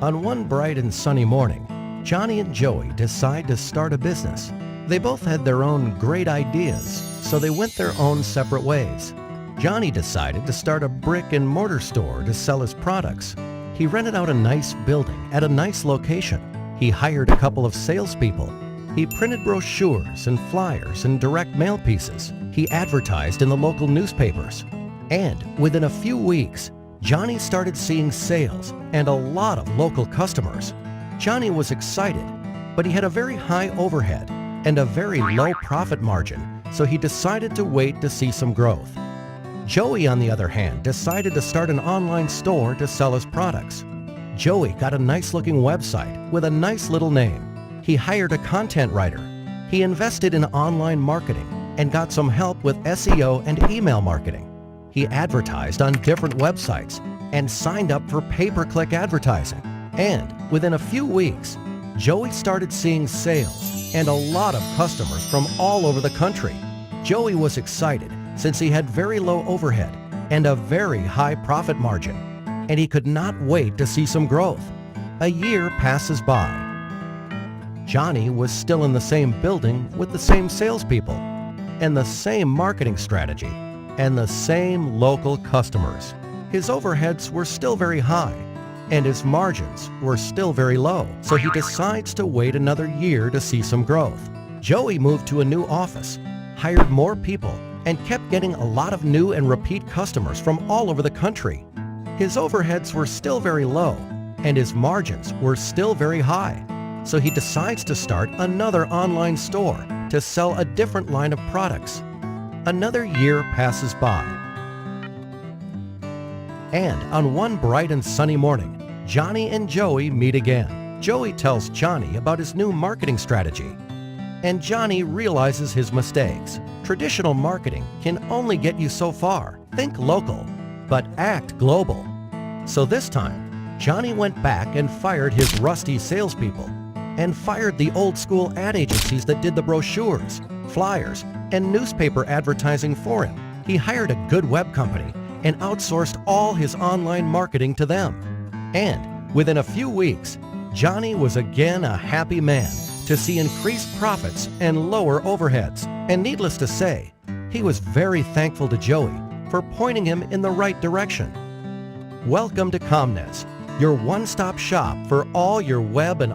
On one bright and sunny morning, Johnny and Joey decide to start a business. They both had their own great ideas, so they went their own separate ways. Johnny decided to start a brick and mortar store to sell his products. He rented out a nice building at a nice location. He hired a couple of salespeople. He printed brochures and flyers and direct mail pieces. He advertised in the local newspapers. And within a few weeks, Johnny started seeing sales and a lot of local customers. Johnny was excited, but he had a very high overhead and a very low profit margin, so he decided to wait to see some growth. Joey, on the other hand, decided to start an online store to sell his products. Joey got a nice-looking website with a nice little name. He hired a content writer. He invested in online marketing and got some help with SEO and email marketing. He advertised on different websites and signed up for pay-per-click advertising. And within a few weeks, Joey started seeing sales and a lot of customers from all over the country. Joey was excited since he had very low overhead and a very high profit margin, and he could not wait to see some growth. A year passes by. Johnny was still in the same building with the same salespeople and the same marketing strategy and the same local customers. His overheads were still very high and his margins were still very low, so he decides to wait another year to see some growth. Joey moved to a new office, hired more people, and kept getting a lot of new and repeat customers from all over the country. His overheads were still very low and his margins were still very high, so he decides to start another online store to sell a different line of products. Another year passes by. And on one bright and sunny morning, Johnny and Joey meet again. Joey tells Johnny about his new marketing strategy, and Johnny realizes his mistakes. Traditional marketing can only get you so far. Think local, but act global. So this time, Johnny went back and fired his rusty salespeople and fired the old-school ad agencies that did the brochures, flyers, and newspaper advertising for him. He hired a good web company and outsourced all his online marketing to them. And within a few weeks, Johnny was again a happy man to see increased profits and lower overheads. And needless to say, he was very thankful to Joey for pointing him in the right direction. Welcome to Comnez, your one-stop shop for all your web and